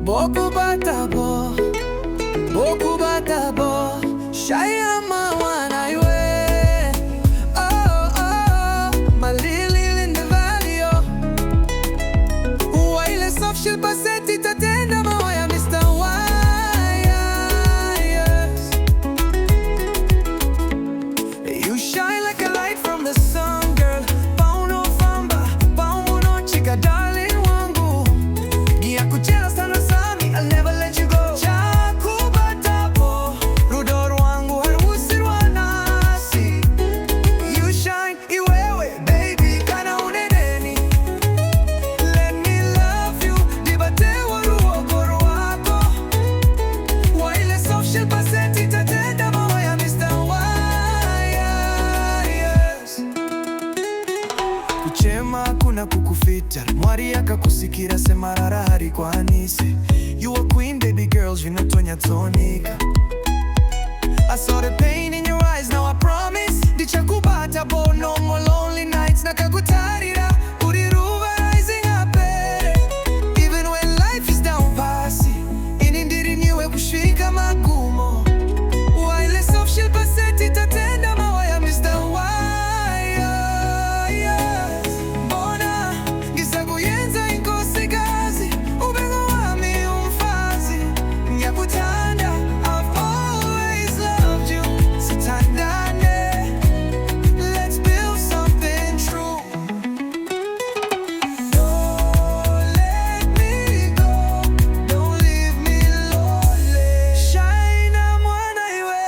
Bokubata bo, bokubata bo, shaya mawana iwe. Oh oh, my lily in the valley oh. Waile soft shell paseti Tatenda Mawaya Mr. Waya, yes. You shine like a light from the sun, girl. Pauno famba, pauno chica darling wangu. Ndichakubata sana sami, I'll never let you go. Ndichakubata po, rudor wangu harusirwa nasi. You shine iwewe, baby, kana unedeni. Let me love you, dibate waruokoro wako. Waile soft shell paseti Tatenda Mawaya Mr. Waya, yes. Kuchema kuna kukufita, mwari akakusikira semarara hari kwa anise. You a queen baby girls, you know tonya tonika. I saw the pain in your eyes, now I promise. Ndichakubata bo, no more lonely nights. Nakakutarira, uriruva rising up even when life is down pasi. Inindiri niwe kushika magumo. Waile soft shell paseti Tatenda Mawaya Mr. Waya, yes. Bona ngisakuyenza inkosikazi, ubego wami umfazi. Ndiyakutanda, I've always loved you. Sithandane, let's build something true. Don't let me go, don't leave me lonely. Shine mwana iwe,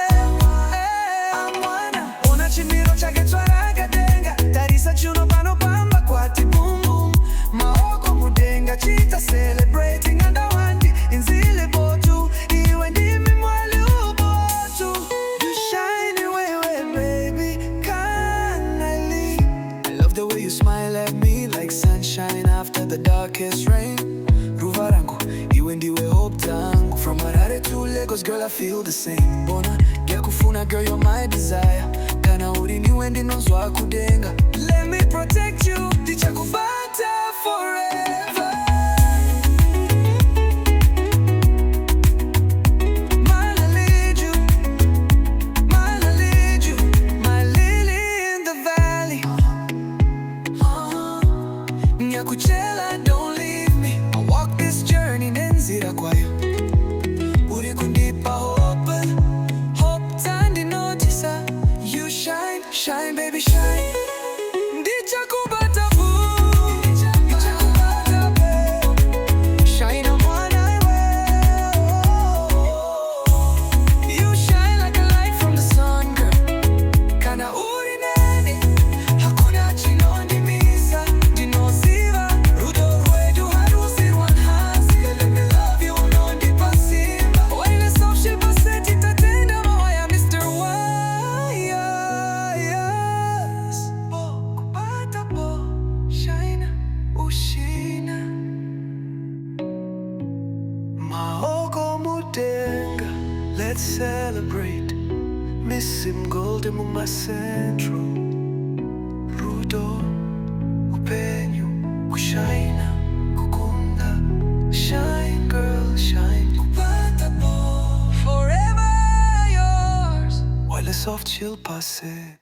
mwana. Ona chimiro chake twaragadenga, tarisa chuno pano pamba kwati boom boom. Maoko mudenga chita celebrating andawandi inzile botu. Iwe ndimi mwali ubotu. You shine iwewe baby, can I leave? I love the way you smile at me like sunshine after the darkest rain. Ruvarangu, iwe ndiwe hope tangu. From Harare to Lagos, girl, I feel the same. Bona, ndiyakufuna girl, you're my desire. Kana uri niwe ndinozwa kudenga. Let me protect you, Ndichakubata forever. Mine I lead you, mine I lead you. My lily in the valley. Ndichakuchela, don't leave me. I walk this journey nenzira kwayo. Uri kundipa hope, hope tandi notisa. You shine, shine baby shine. Ndichakubata boo, Ndichakubata boo. Shine mwana iwe. You shine like a light from the sun, girl. Kana uri neni, hakuna chinondimisa. Ndinoziva, rudo rwedu harusirwa nasi. Let me love you, unondipa simba. Waile soft shell paseti Tatenda Mawaya Mr. Waya, yes. Bokubata bo, shine ushina. Maoko mudenga, let's celebrate. Missim golden muma central. Rudo, upenyu, kushaina, kukunda. Shine girl, shine. Kubata bo, forever yours. While the soft chill passe.